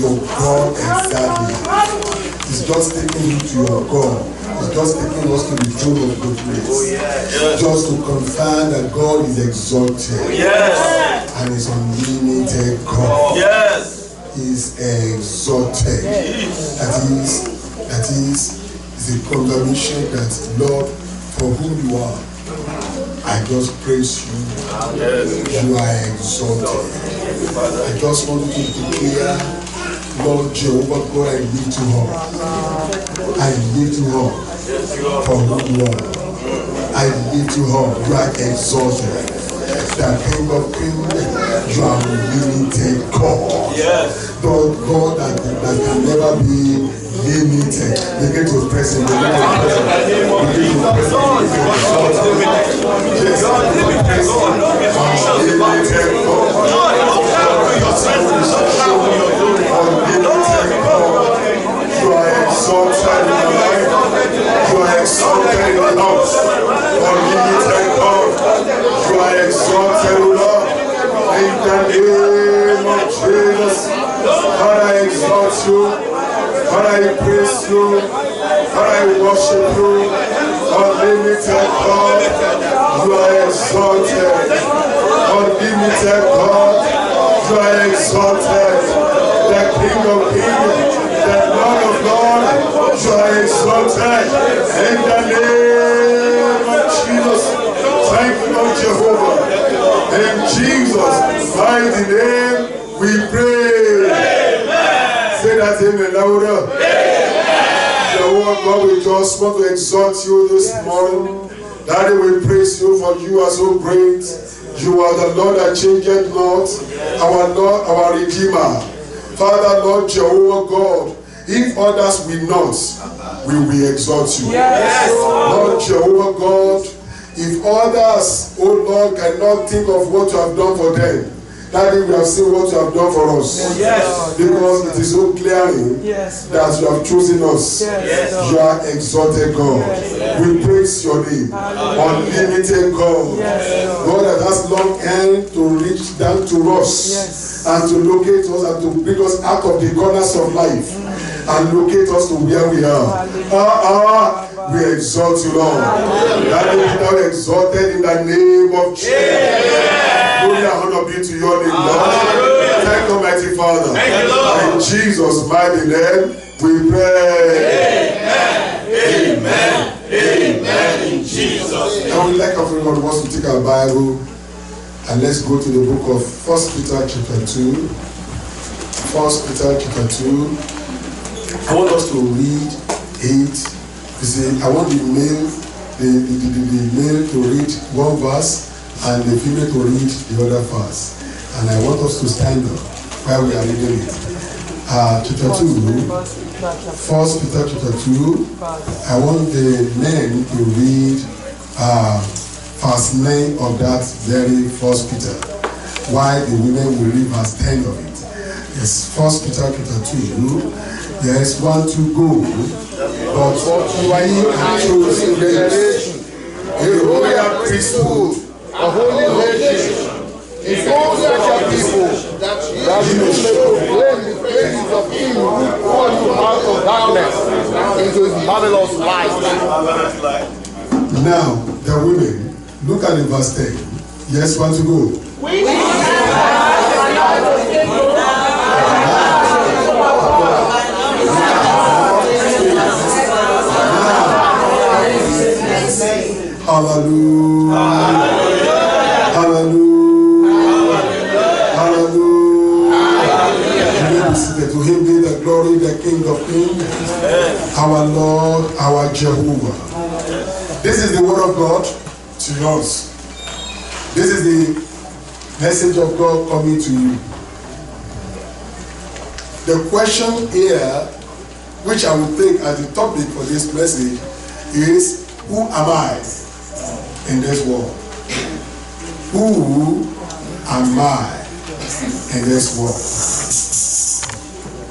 your God exactly. It's just taking you to your God. It's just taking us to the throne of the place. Just to confirm that God is exalted. And is unlimited God. Is exalted. That is the confirmation that, Lord, for whom you are, I just praise you. You are exalted. I just want to declare, Lord Jehovah God, I lift you up. I lift you up for whom you are. I lift you up. You are exalted. The King of Kings, you are limited God. Lord God that can never be limited. Begin to press him. Begin to press him. You are exalted in the life. You are exalted in the house. Unlimited God. You are exalted, Lord. In the name of Jesus. God, I exalt you. God, I praise you. God, I worship you. Unlimited God. You are exalted. Unlimited God. You are exalted. The King of Kings. The Lord of Lords. You are exalted. In the name of Jesus. Thank you, Lord Jehovah. In Jesus' mighty name, we pray. Amen. Say that amen louder. Amen. Jehovah God, we just want to exalt you this morning. Daddy, we praise you for you are so great. You are the Lord that changeth not. Our Lord, our Redeemer. Father, Lord Jehovah God, if others will not, we will exalt you. Yes. Lord Jehovah God, if others, oh Lord, cannot think of what you have done for them, Daddy, we have seen what you have done for us. Yes. Because it is so clearly that you have chosen us. Yes. You are exalted God. Yes. We praise your name. Unlimited God. Yes. God that has long hand to reach down to us and to locate us and to bring us out of the corners of life and locate us to where we are. We exalt you, Lord. Daddy, we are exalted in the name of Jesus. Glory and honor be to your name, Lord. Thank you, mighty Father. Thank you, Lord. In Jesus' mighty name, we pray. Amen. Amen. Amen. In Jesus' name. I would like everyone who wants to take our Bible and let's go to the book of 1 Peter chapter 2. 1 Peter chapter 2. I want us to read 8. You see, I want the male to read one verse and the female to read the other verse. And I want us to stand up while we are reading it. Chapter 2, 1 Peter chapter 2. I want the men to read verse 9 of that very 1 Peter, while the women will read verse 10 of it. Yes, 1 Peter chapter 2. There is one to go, but we are chosen generation, a royal priesthood, a holy nation, a special people, that you may proclaim the praises of him who called you out of darkness into his marvelous light. Now, the women, look at the verse 10. Yes, one to go. Hallelujah. Hallelujah. Hallelujah. To him be the glory, the King of Kings, our Lord, our Jehovah. This is the word of God to us. This is the message of God coming to you. The question here, which I will take as the topic for this message, is, who am I in this world? Who am I in this world?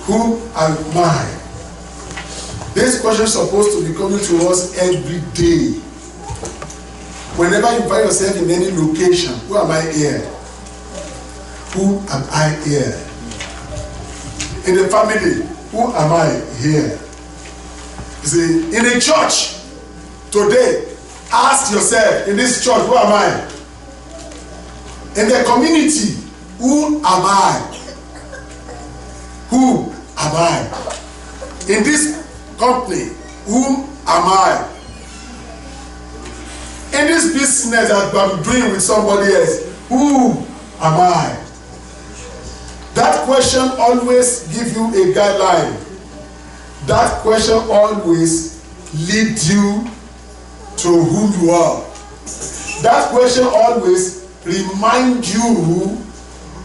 Who am I? This question is supposed to be coming to us every day. Whenever you find yourself in any location, who am I here? Who am I here? in the family, who am I here? You see, in the church today, ask yourself, in this church, who am I? In the community, who am I? Who am I? In this company, who am I? In this business that I'm doing with somebody else, who am I? That question always gives you a guideline. That question always leads you to who you are. That question always reminds you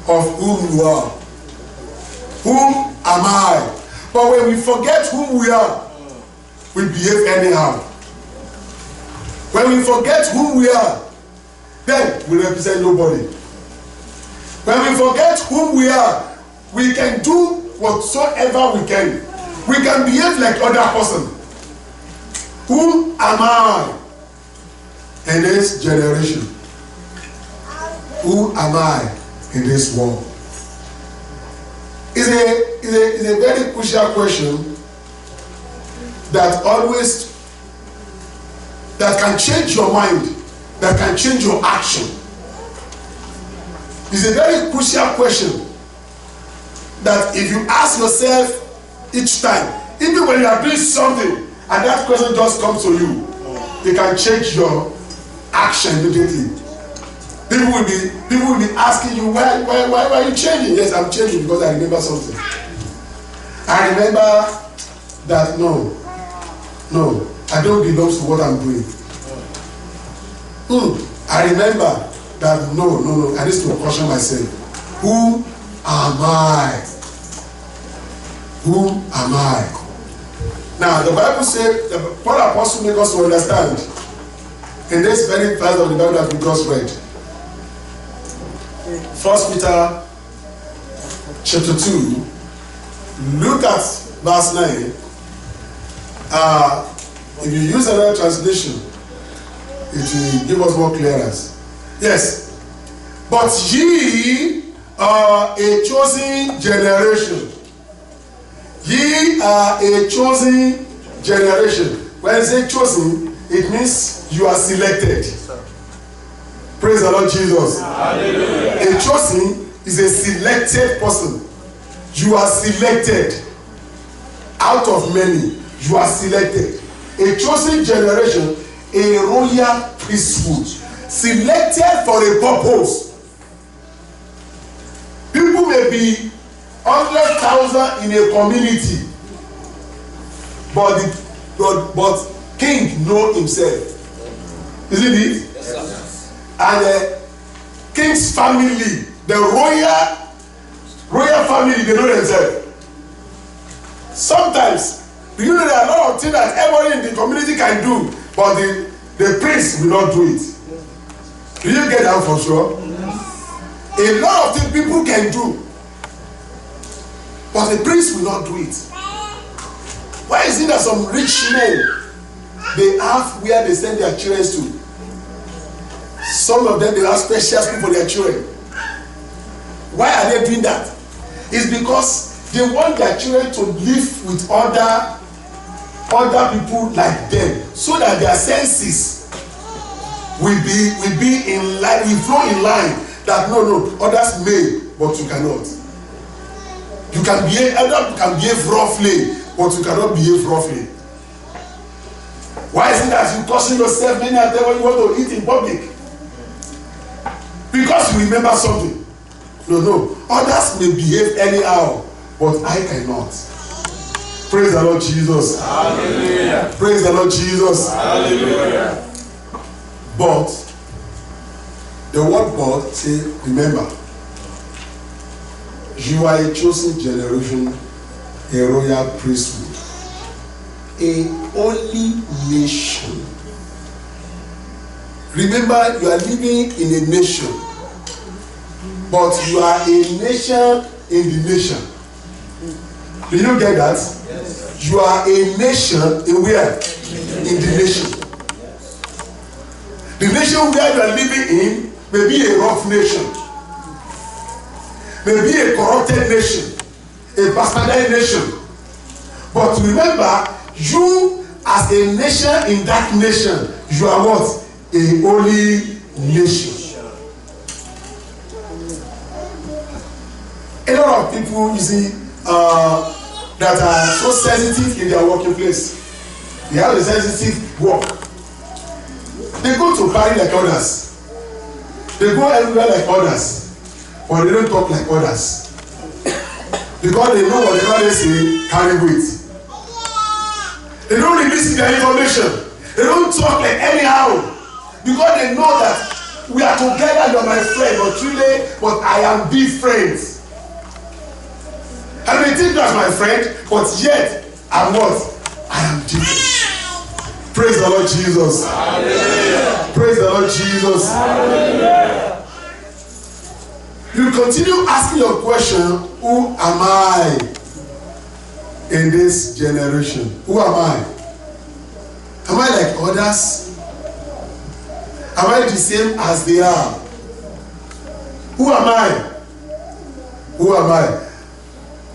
of whom you are. Whom am I? But when we forget who we are, we behave anyhow. When we forget who we are, then we represent nobody. When we forget who we are, we can do whatsoever we can. We can behave like other person. Who am I in this generation? Who am I in this world? It's a very crucial question that can change your mind, that can change your action. It's a very crucial question that if you ask yourself each time, even when you are doing something and that question just comes to you, it can change your action immediately. People will be asking you, why are you changing? Yes, I'm changing because I remember something. I remember that no, I don't belong to what I'm doing. I remember that no, I need to caution myself. Who am I? Who am I? Now the Bible says, Paul Apostle makes us to understand in this very verse of the Bible that we just read. 1 Peter chapter 2, look at verse 9. If you use another translation, it will give us more clearance. Yes. But ye are a chosen generation. Ye are a chosen generation. When I say chosen, it means you are selected. Praise the Lord Jesus. Hallelujah. A chosen is a selected person. You are selected out of many. You are selected. A chosen generation, a royal priesthood, selected for a purpose. People may be 100,000 in a community, but king know himself. Isn't it? Yes, sir. And the king's family, the royal family, they know themselves. Sometimes, you know, there are a lot of things that everybody in the community can do, but the prince will not do it. Do you get that for sure? A lot of things people can do, but the prince will not do it. Why is it that some rich men, they have where they send their children to? Some of them, they have special school for their children. Why are they doing that? It's because they want their children to live with other people like them, so that their senses will be in line, will flow in line. That no, others may, but you cannot. You can behave, others can behave roughly, but you cannot behave roughly. Why is it that you caution yourself many times when you want to eat in public? Because you remember something. No. Others may behave anyhow, but I cannot. Praise the Lord Jesus. Hallelujah. Praise the Lord Jesus. Hallelujah. But the word God say, remember, you are a chosen generation, a royal priesthood, a holy nation. Remember, you are living in a nation, but you are a nation in the nation. Do you get that? Yes. You are a nation in where? In the nation. The nation where you are living in may be a rough nation, may be a corrupted nation, a bastardized nation. But remember, you as a nation in that nation, you are what? A holy nation. A lot of people, you see, that are so sensitive in their working place. They have a sensitive work. They go to party like others. They go everywhere like others. But they don't talk like others. Because they know whatever they say carry weight. They don't release their information. They don't talk like anyhow. Because they know that we are together, you are my friend, but I am different. I may think you as my friend, but yet I'm what? I am different. Praise the Lord Jesus. Hallelujah. Praise the Lord Jesus. Hallelujah. You continue asking your question, who am I in this generation? Who am I? Am I like others? Am I the same as they are? Who am I? Who am I?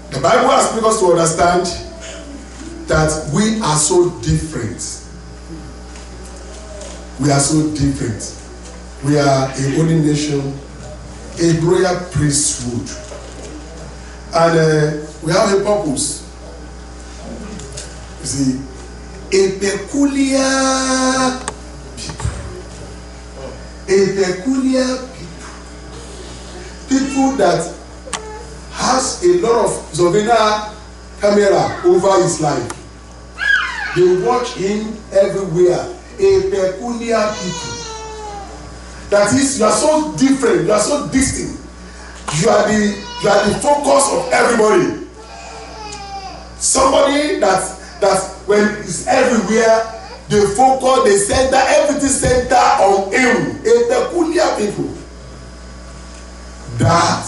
The Bible has made us to understand that we are so different. We are so different. We are a holy nation, a royal priesthood, and we have a purpose. You see, a peculiar people. A peculiar people that has a lot of Zovena camera over his life. They watch him everywhere. A peculiar people. That is, you are so different, you are so distinct. You are the focus of everybody. Somebody that when he's everywhere, they focus, they center, everything center on him. A peculiar people. That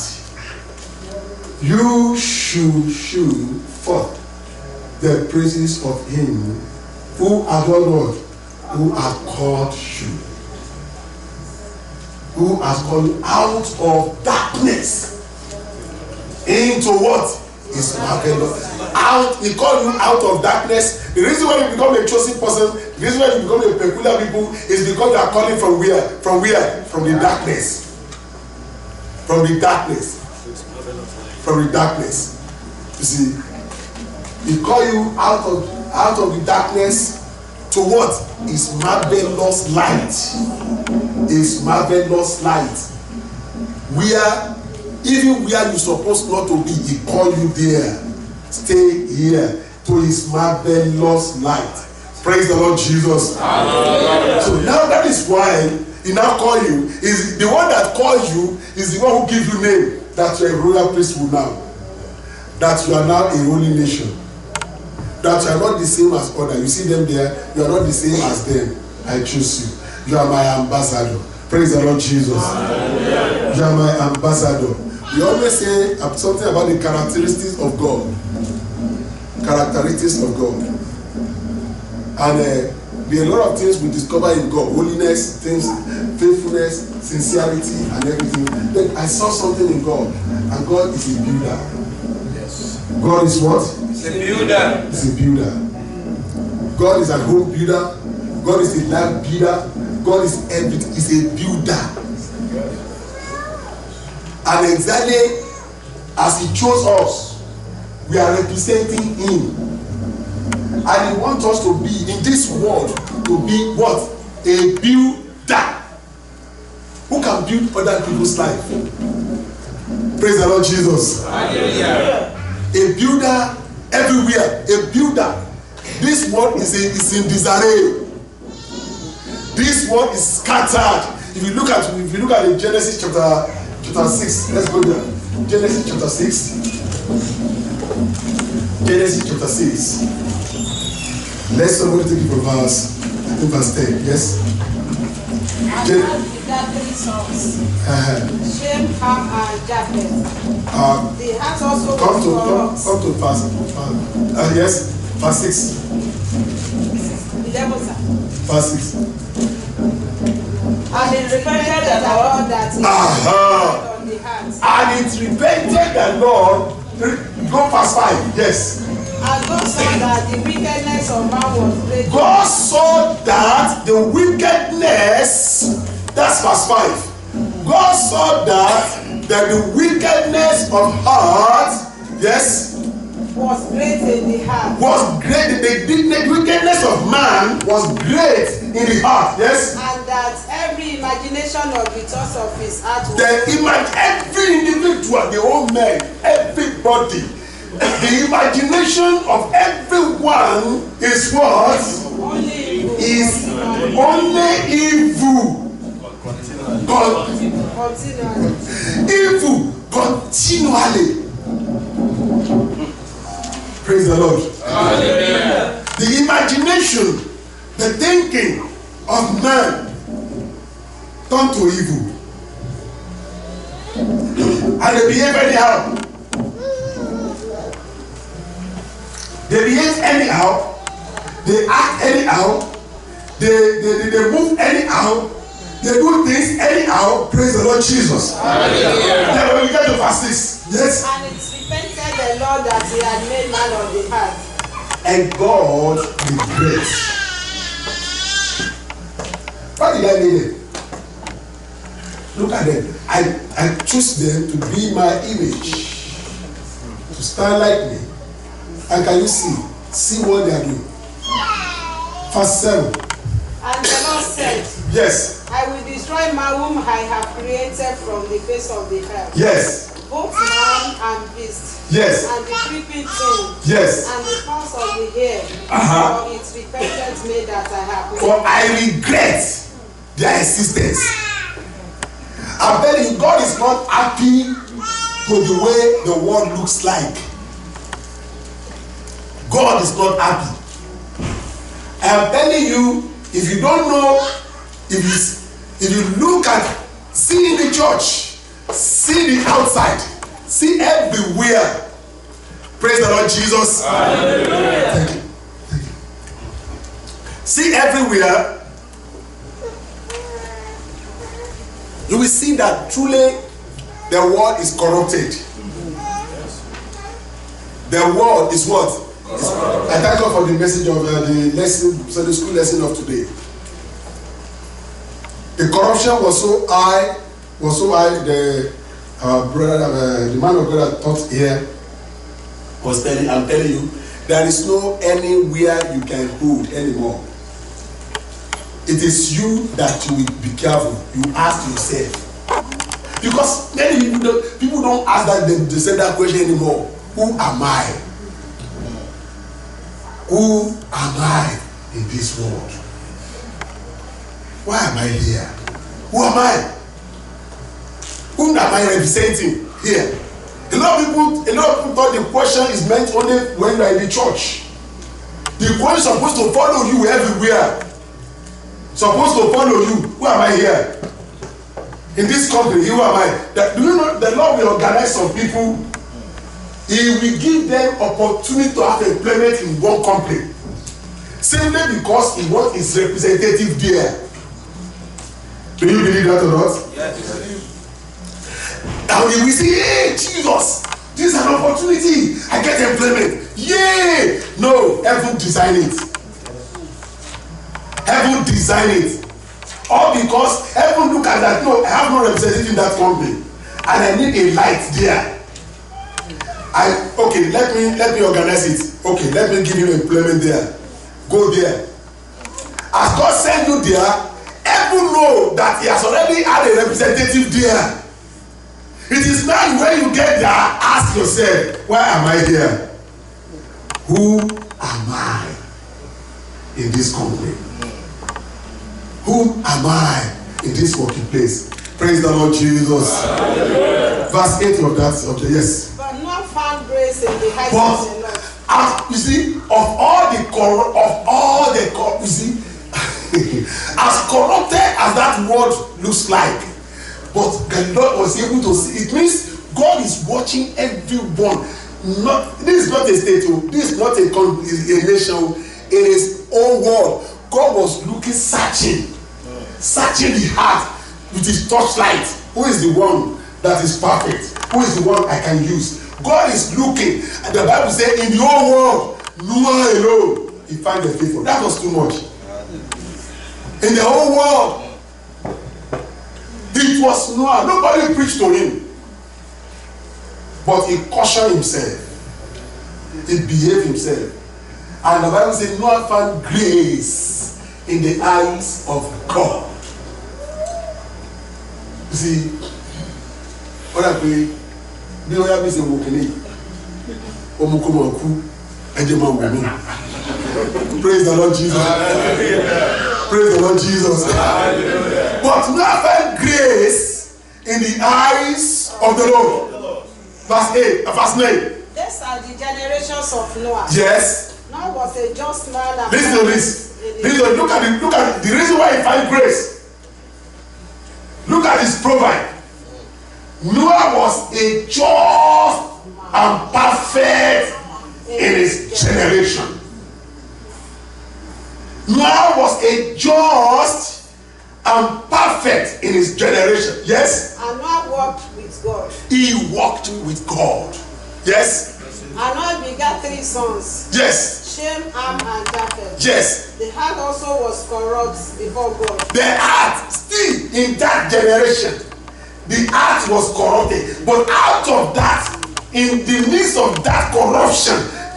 you should show forth the praises of him who has what? Who has called you. Who has called you out of darkness into what? His marvelous. He called you out of darkness. The reason why you become a chosen person, the reason why you become a peculiar people is because you are calling from where? From where? From the darkness. From the darkness. From the darkness. You see, he called you out of the darkness to what? His marvelous light. His marvelous light. Even where you're supposed not to be, he called you there. Stay here to his marvelous light. Praise the Lord Jesus. Hallelujah. So now that is why he now call you. Is the one that calls you is the one who gives you name. That you are a royal priesthood now. That you are now a holy nation. That you are not the same as others. You see them there, you are not the same as them. I choose you. You are my ambassador. Praise the Lord Jesus. Hallelujah. You are my ambassador. We always say something about the characteristics of God. Characteristics of God. And there are a lot of things we discover in God. Holiness, things, faithfulness, sincerity, and everything. Then I saw something in God. And God is a builder. Yes. God is what? He's a builder. He's a builder. God is a home builder. God is a life builder. God is everything. He's a builder. And exactly as he chose us, we are representing him. And he wants us to be in this world to be what? A builder. Who can build other people's life? Praise the Lord Jesus. Hallelujah. A builder everywhere. A builder. This world is in disarray. This world is scattered. If you look at the Genesis chapter 6, let's go there. Genesis chapter 6. Genesis chapter 6. Let somebody take it from verse 10. Yes. Shem, Ham, and Japheth. They had also come to verse. Yes, verse 6. 11, sir. Verse 6. And it repented the Lord that he had on the heart. And it repented the Lord. Go verse 5. Yes. And God saw that the wickedness of man was great. God saw that the wickedness, that's verse 5. God saw that the wickedness of heart, yes, was great in the heart. Was great. The wickedness of man was great in the heart, yes. And that every imagination of the thoughts of his heart was every individual, the whole man, everybody, the imagination of everyone is what? only evil. Is only evil. Continually. Evil continually. Praise the Lord. Hallelujah. The imagination, the thinking of man turn to evil. And they behave anyhow. They behave anyhow. They act anyhow. They move anyhow. They do things anyhow. Praise the Lord Jesus. Hallelujah. Then when we get to verse 6, yes. And it repented the Lord that he had made man of the heart. And God regrets. Why did I make them? Look at them. I choose them to be my image, to stand like me. And can you see what they are doing? Verse 7. And the Lord said, yes, I will destroy man whom I have created from the face of the earth. yes, Both man and beast. yes, And the creeping thing. yes. And the fowls of the air. For it repented me that I have made. For I regret their existence. I'm telling you, God is not happy to the way the world looks like. God is not happy. I am telling you, if you don't know, if you look at, see in the church, see the outside, see everywhere. Praise the Lord Jesus. Hallelujah. Thank you. Thank you. See everywhere. You will see that truly the world is corrupted. The world is what? I thank God for the message of the lesson, Sunday school lesson of today. The corruption was so high. The brother, the man of God that taught here was telling. I'm telling you, there is no anywhere you can hold anymore. It is you that you will be careful. You ask yourself, because many people don't ask that. They say that question anymore. Who am I? Who am I in this world? Why am I here? Who am I? Whom am I representing here? A lot of people thought the question is meant only when you are in the church. The question is supposed to follow you everywhere. Supposed to follow you. Who am I here? In this country, who am I? Do you know the Lord will organize some people? He will give them opportunity to have employment in one company, simply because he wants his representative there. Do you believe that or not? Yes. And we will say, hey, Jesus, this is an opportunity. I get employment. Yay! No, heaven design it. Heaven design it. All because heaven look at that. No, I have no representative in that company, and I need a light there. Okay, let me organize it. Okay, let me give you employment there. Go there. As God sent you there, heaven know that he has already had a representative there. It is now when you get there, ask yourself, why am I here? Who am I in this company? Who am I in this working place? Praise the Lord Jesus. Hallelujah. Verse 8 of that. Okay, yes. But not found grace in the heights of the Lord. You see, you see, as corrupted as that world looks like, but the Lord was able to see. It means God is watching everyone. This is not a state. This is not a nation. It is all world. God was looking, searching the heart with his torchlight. Who is the one that is perfect? Who is the one I can use? God is looking. And the Bible says, in the whole world, Noah alone, he found the faithful. That was too much. In the whole world, it was Noah. Nobody preached to him. But he cautioned himself. He behaved himself. And the Bible says Noah found grace in the eyes of God. You see, what I pray, bí wọ́n yá bí ṣe wò kìíní, ọmọkùnrin ọ̀kú ẹ̀jẹ̀ máa wò mí. Praise the Lord Jesus. Praise the Lord Jesus. But Noah found grace in the eyes of the Lord. Verse 8, verse 9. These are the generations of Noah. Yes. Noah was a just man. And Listen to this. Listen, look at the reason why he found grace. Look at his proverb. Noah was a just and perfect in his generation. Noah was a just and perfect in his generation. Yes? And Noah walked with God. He walked with God. Yes? And Noah begat 3 sons. Yes. Shem, Ham, and Japheth. Yes. The heart also was corrupt before God. The heart, still in that generation, the heart was corrupted. But out of that, in the midst of that corruption,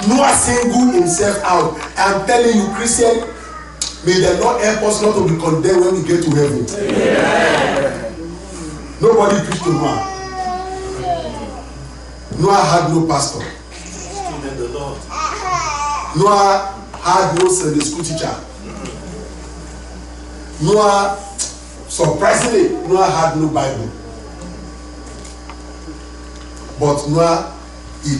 Noah singled himself out. I'm telling you, Christian, may the Lord help us not to be condemned when we get to heaven. Yeah. Nobody preached to Noah. Noah had no pastor. Noah had no Sunday school teacher. Noah, surprisingly, Noah had no Bible. But Noah, he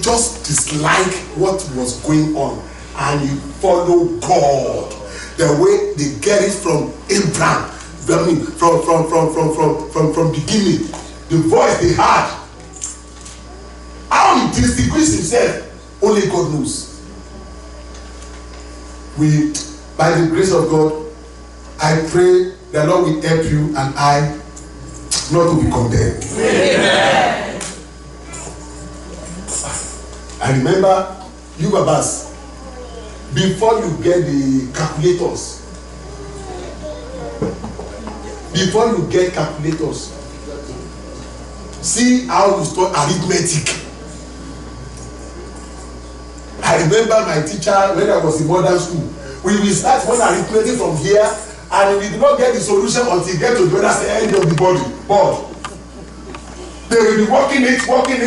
just disliked what was going on, and he followed God. The way they get it from Abraham, I mean, from beginning, the voice they had. How he distinguished himself, only God knows. We, by the grace of God, I pray the Lord will help you and I not to be condemned. Amen. I remember you Babas, before you get the calculators, see how you start arithmetic. I remember my teacher when I was in modern school. We will start one arithmetic from here, and we did not get the solution until we get to the other end of the board. They will be working it until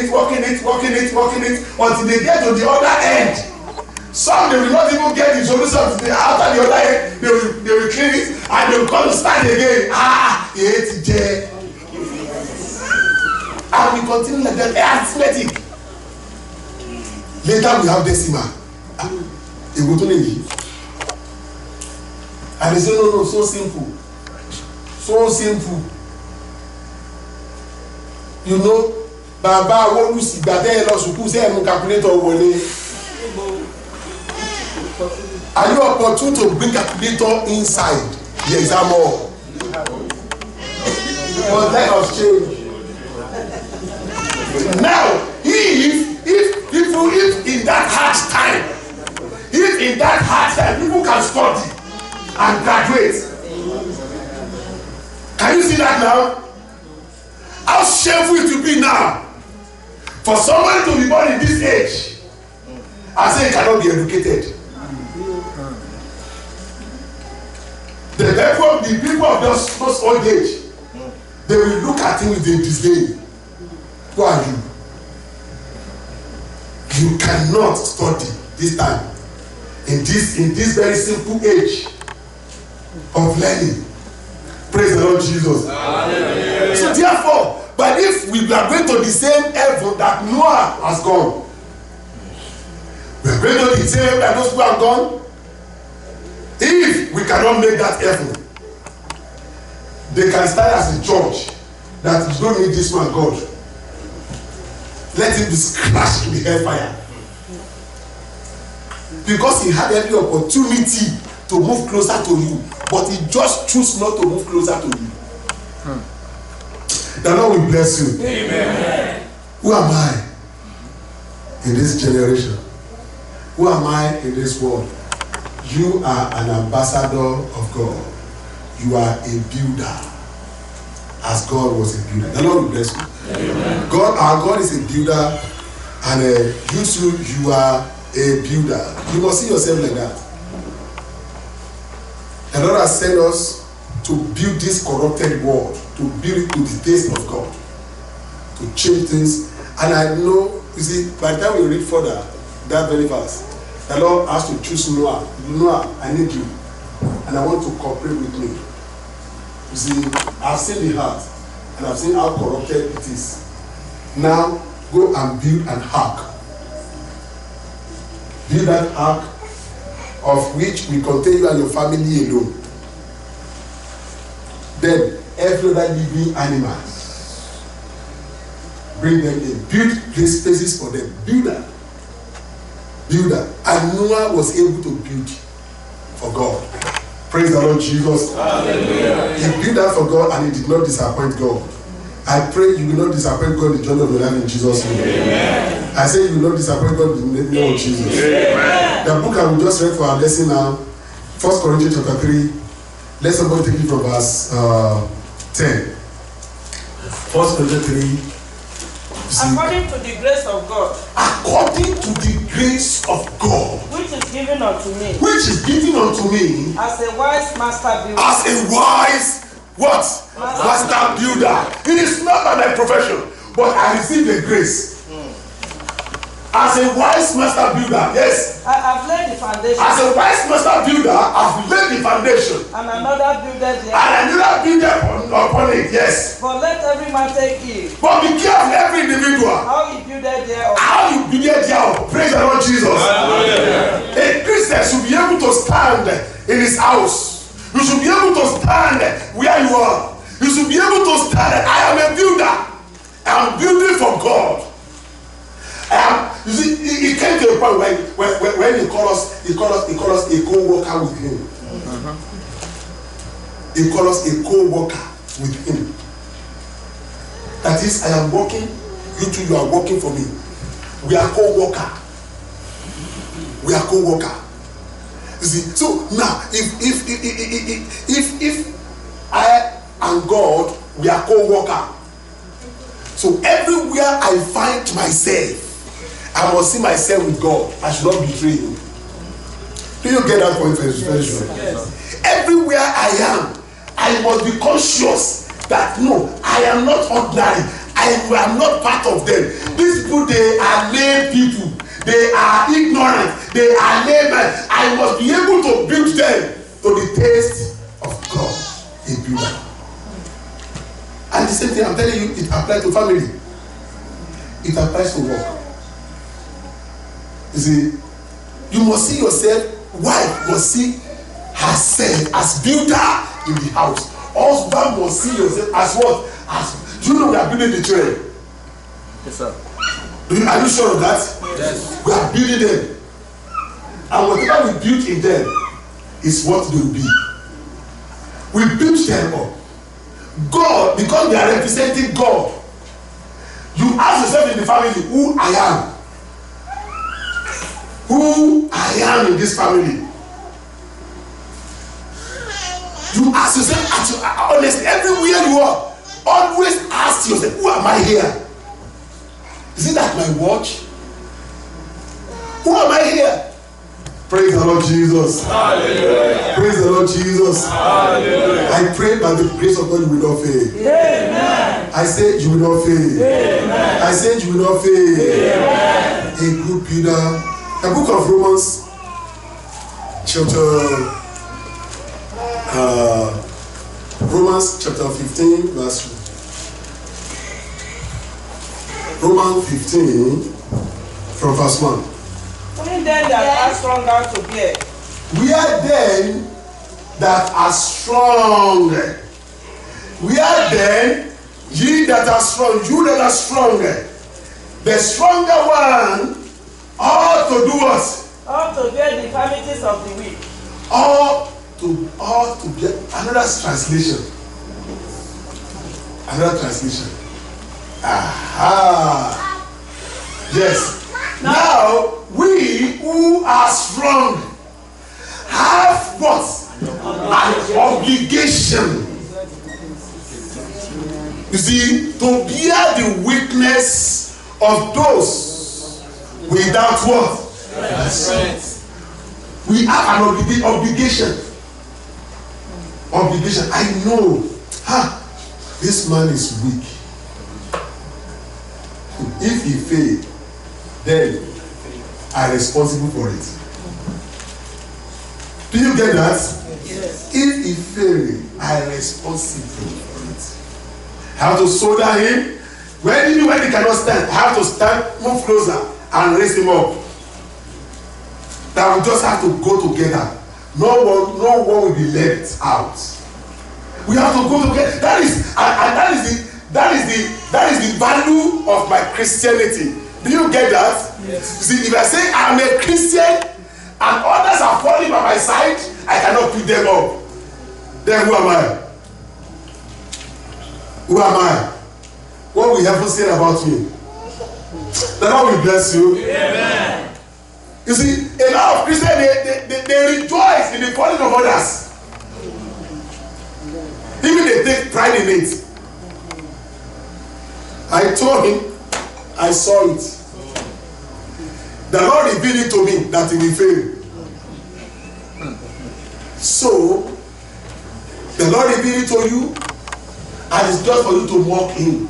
they get to the other end. Some they will not even get the solution after the other end. They will clean it and they will come to start again. And we continue like that arithmetic. Later we have decimal. And they say no, so simple. You know, Baba Wolusi gbadé lọ sùkúù ṣe ẹnu calculator wọlé. Are you opportune to bring calculator inside the exam hall? But let us change. Now, if in that hard time, people can study and graduate. Can you see that now? How shameful it will be now for somebody to be born in this age and say he cannot be educated. The people of those old age, they will look at him with a disdain. Who are you? You cannot study this time in this very simple age of learning. Praise the Lord Jesus. Hallelujah. So therefore, but if we are going to the same heaven that Noah has gone, we are going to the same heaven that those people have gone. If we cannot make that heaven, they can start as a church that you don't need this man God. Let him be scratched in the hellfire. Because he had every opportunity to move closer to you, but he just chose not to move closer to you. The Lord will bless you. Amen. Who am I? in this generation? Who am I in this world? You are an ambassador of God. You are a builder, as God was a builder. The Lord will bless you. Amen. Our God is a builder, and you too, you are a builder. You must see yourself like that. The Lord has sent us to build this corrupted world, to build it to the taste of God, to change things. And I know, you see, by the time we read further, that very verse, the Lord has to choose Noah. Noah, I need you, and I want to cooperate with me. You see, I've seen the heart, and I've seen how corrupted it is. Now, go and build an ark. Build that ark, of which will contain you and your family alone. Then, every other living animals, bring them in. Build places for them. Build that. Build that. And Noah was able to build for God. Praise the Lord Jesus. Hallelujah. He built that for God, and he did not disappoint God. I pray you will not disappoint God in the journey of your life in Jesus' name. Amen. I say you will not disappoint God in the name of Jesus. Amen. The book I will just read for our lesson now, 1 Corinthians chapter 3. Let somebody take it from verse 10. 1 Corinthians 3. According to the grace of God. According to the grace of God. Which is given unto me. Which is given unto me. As a wise master builder. As a wise what? Master builder. It is not my profession, but I received the grace. As a wise master builder, yes. I have laid the foundation. As a wise master builder, I've laid the foundation. And another builder there. And another builder upon it, yes. But let every man take heed. But be careful, every individual. How he builded there. How you builded there. Praise the Lord Jesus. Hallelujah. A Christian should be able to stand in his house. You should be able to stand where you are. You should be able to stand. I am a builder. I am building for God. You see, he came to a point when he called us a co-worker with him. He called us a co-worker with him. That is, I am working, you two, you are working for me. We are co-worker. We are co-worker. You see, so now, if I and God, we are co-worker. So everywhere I find myself, I must see myself with God. I should not betray him. Do you get that point? Yes. Everywhere I am, I must be conscious that no, I am not ordinary. I am not part of them. These people, they are lay people. They are ignorant. They are laymen. I must be able to build them to the taste of God. A builder. And the same thing I'm telling you, it applies to family. It applies to work. You see, you must see yourself, wife must see herself as builder in the house. Husband must see yourself as what? As, you know, we are building the train. Yes, sir. Are you sure of that? Yes. We are building them. And whatever we build in them is what they will be. We build them up. God, because we are representing God, you ask yourself in the family, who I am. Who I am in this family. You ask yourself, honestly, everywhere you are, always ask yourself, who am I here? Is it that my watch? Who am I here? Praise the Lord Jesus. Hallelujah. Praise the Lord Jesus. Hallelujah. I pray by the grace of God you will not fail. Amen. I said you will not fail. Amen. I said you will not fail. Amen. A good builder. The book of Romans, chapter 15, verse Romans 15, from verse 1. Only then that are stronger to bear. We are then that are strong. We are then ye that are strong, you that are strong. The stronger one ought to do what? Ought to bear the infirmities of the weak. Ought to bear. Another translation. Another translation. Aha. Yes. Now, we who are strong have what? An obligation. You see, to bear the weakness of those without what? Strength. We have an obligation. Obligation. I know. This man is weak. If he fail, then I am responsible for it. Do you get that? Yes. If he fail, I am responsible for it. I have to solder him. When he cannot stand, I have to stand, move closer, and raise him up. That we just have to go together. No one will be left out. We have to go together. That is the value of my Christianity. Do you get that? Yes. You see, if I say I'm a Christian and others are falling by my side, I cannot pick them up. Then who am I? Who am I? What will heaven say about me? The Lord will bless you. Amen. You see, a lot of Christians they rejoice in the falling of others. Even they take pride in it. I told him, I saw it. The Lord revealed it to me that he will fail. So, the Lord revealed it to you, and it's just for you to mock him.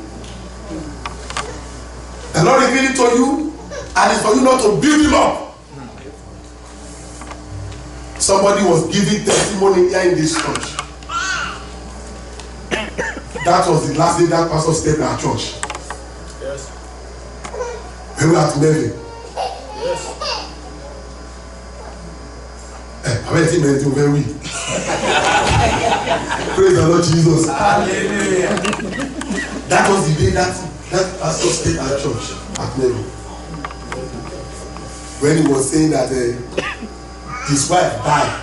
The Lord revealed it to you, and it's for you not to build him up. Somebody was giving testimony here in this church. That was the last day that pastor stayed in our church. Yes. We were at Melvin. Yes. I went in anything very weak. Praise the Lord Jesus. Hallelujah. That was the day that pastor stayed at church at Melvin. When he was saying that his wife died.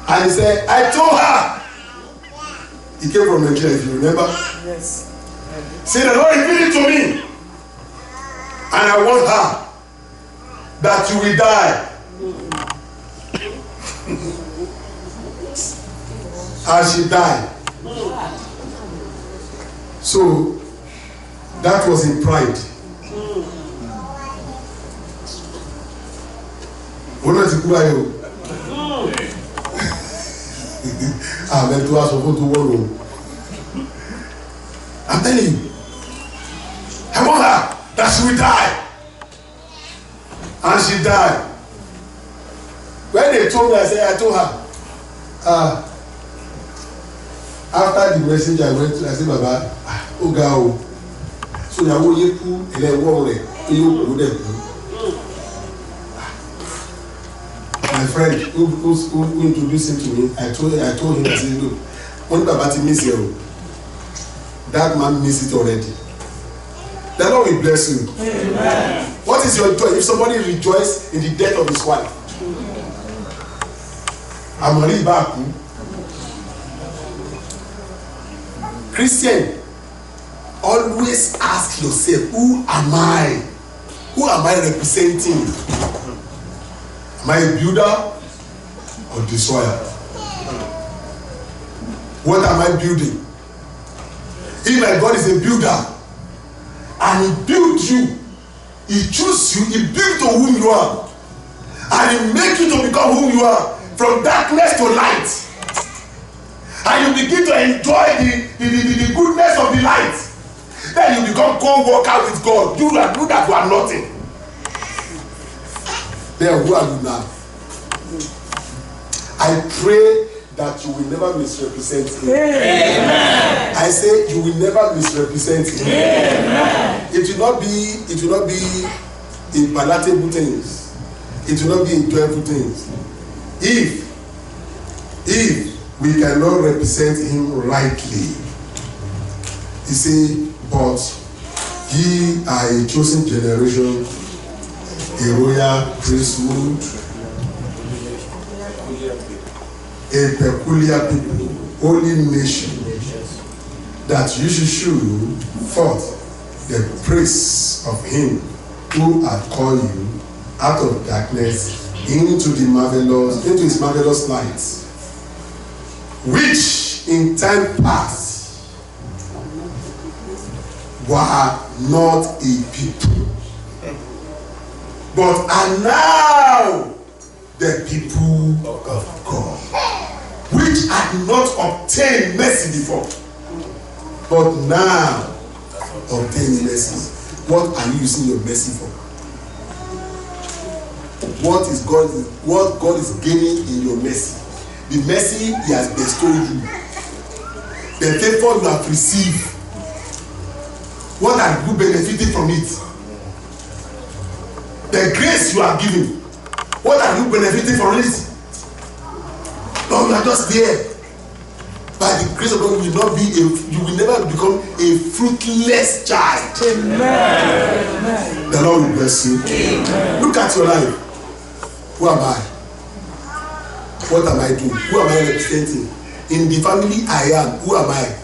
And he said, I told her. He came from Nigeria, if you remember. Yes. Say, the Lord revealed it to me. And I want her that you will die. And she died. So, that was in pride. I'm telling you, I want her that she will die. And she died. When they told me, I told her, after the message I went to, I said, Baba, Oga, so now you put and then one my friend who introduced him to me, I told him, I said, look, when Baba miss you, that man missed it already. The Lord will bless you. Amen. What is your joy? If somebody rejoices in the death of his wife, I'm already back. Christian, always ask yourself, who am I? Who am I representing? Am I a builder or destroyer? What am I building? If my God is a builder and he built you, he chose you, he built to whom you are, and he make you to become who you are, from darkness to light, and you begin to enjoy the goodness of the light, then you become co-worker with God. You that you are nothing. Then who are you now? I pray that you will never misrepresent him. Amen. I say you will never misrepresent him. Amen. It will not be a palatable things. It will not be a joyful things. If we cannot represent him rightly, he say, but ye are a chosen generation, a royal priesthood, a peculiar people, holy nation, that you should show forth the praise of him who hath called you out of darkness into his marvelous light, which in time past were not a people, but are now the people of God, which had not obtained mercy before, but now obtain mercy. What are you using your mercy for? What God is gaining in your mercy? The mercy He has bestowed you, the favor you have received. What are you benefiting from it? The grace you are given, what are you benefiting from it? No, you are just there. By the grace of God, you will never become a fruitless child. Amen. The Lord will bless you. Amen. Look at your life. Who am I? What am I doing? Who am I representing? In the family I am, who am I?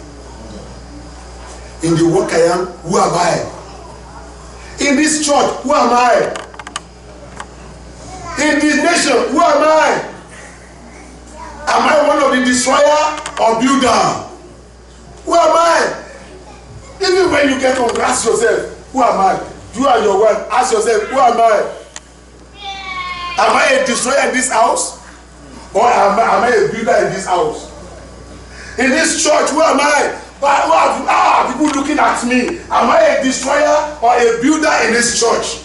In the work I am, who am I? In this church, who am I? In this nation, who am I? Am I one of the destroyer or builder? Who am I? Even when you get home, ask yourself, who am I? You and your wife, ask yourself, who am I? Am I a destroyer in this house? Or am I a builder in this house? In this church, who am I? How are people looking at me? Am I a destroyer or a builder in this church?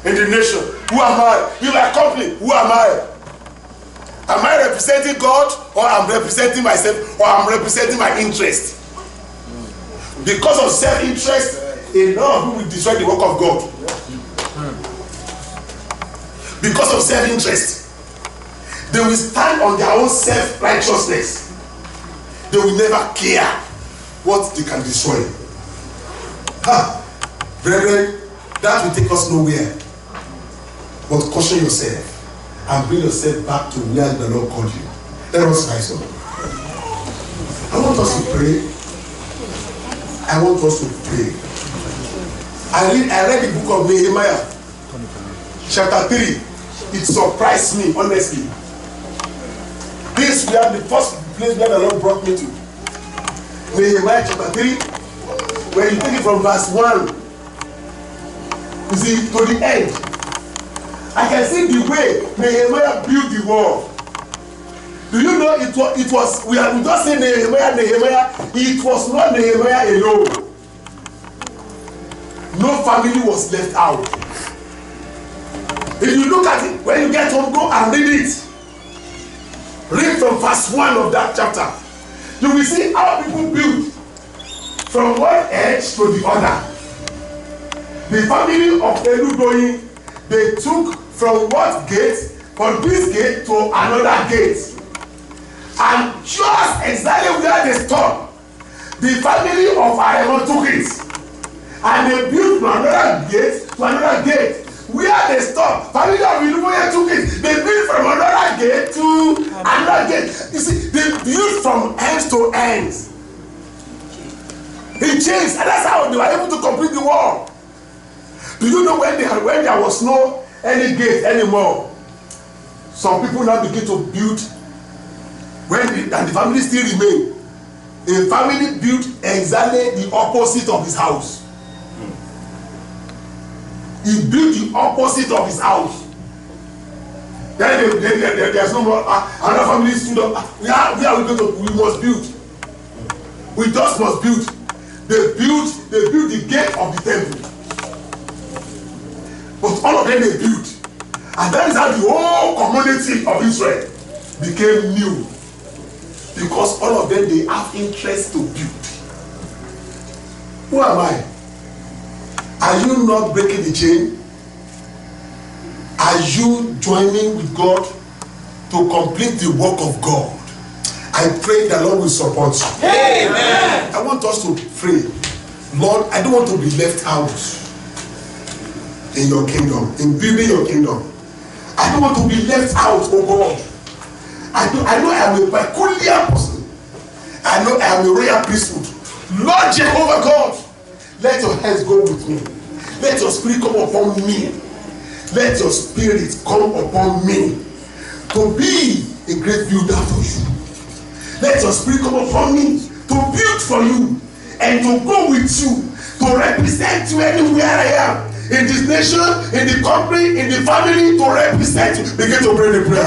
In the nation, who am I? In my company, who am I? Am I representing God, or I'm representing myself, or I'm representing my interest? Because of self-interest, a lot of people will destroy the work of God. Because of self-interest, they will stand on their own self-righteousness. They will never care what they can destroy. Brethren, that will take us nowhere. But caution yourself and bring yourself back to where the Lord called you. Let us rise up. I want us to pray. I want us to pray. I read the book of Nehemiah, chapter 3. It surprised me, honestly. This we have the first place where the Lord brought me to. Nehemiah chapter 3, where you take it from verse 1, you see, to the end. I can see the way Nehemiah built the wall. Do you know it was we just say Nehemiah, it was not Nehemiah alone. No family was left out. If you look at it, when you get home, go and read it. Read from verse 1 of that chapter. You will see how people build from one edge to the other. The family of Eludoyin, they took from what gate, from this gate to another gate. And just exactly where they stopped, the family of Aramon took it. And they built from another gate to another gate. Where they stopped, family of Iluboye took it. They built from another gate to another gate. You see, they built from ends to ends. It changed, and that's how they were able to complete the wall. Do you know when there was no any gate anymore? Some people now begin to build and the family still remain. A family built exactly the opposite of his house. He built the opposite of his house. Then there's no more. Another family stood up. Where are we going to? We must build. We just must build. They built the gate of the temple. But all of them they built. And that is how the whole community of Israel became new. Because all of them, they have interest to build. Who am I? Are you not breaking the chain? Are you joining with God to complete the work of God? I pray the Lord will support you. Amen. I want us to pray. Lord, I don't want to be left out in your kingdom, in building your kingdom. I don't want to be left out, oh God. I know I am a peculiar person. I know I am a royal priesthood. Lord Jehovah God, let your hands go with me. Let your spirit come upon me. Let your spirit come upon me to be a great builder for you. Let your spirit come upon me to build for you and to go with you, to represent you anywhere I am. In this nation, in the country, in the family, to represent you. Begin to pray the prayer.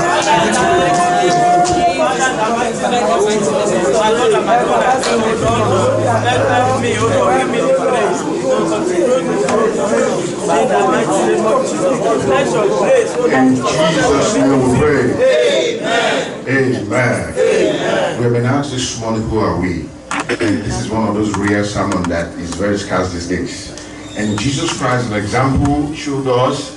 In Jesus' name we pray. Amen. Amen. We have been asked this morning, who are we? And this is one of those rare sermons that is very scarce these days. And Jesus Christ, an example, showed us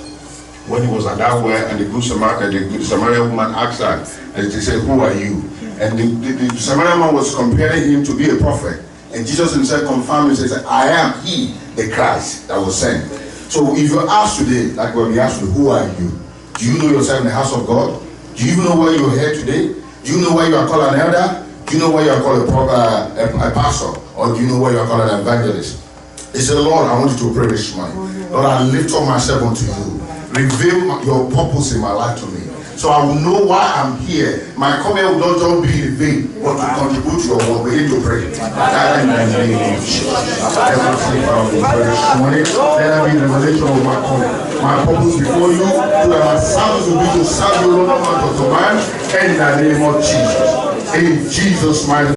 when he was at that well, and the good Samaritan woman asked her, and she said, "Who are you?" And the Samaritan woman was comparing him to be a prophet. And Jesus himself confirmed and said, "I am he, the Christ that was sent." So if you're asked today, like when we asked you, who are you? Do you know yourself in the house of God? Do you even know why you're here today? Do you know why you are called an elder? Do you know why you are called a pastor? Or do you know why you are called an evangelist? He said, "Lord, I want you to pray this morning. Lord, I lift up myself unto you. Reveal your purpose in my life to me. So I will know why I'm here. My coming will not just be in vain, but to contribute to your work." Begin to pray. Father, in the name of Jesus. Let us see how we pray this morning. Let there be revelation of my coming. My purpose before you, so that my service will be to serve you, Lord, not to man. In the name of Jesus. In Jesus' mighty name.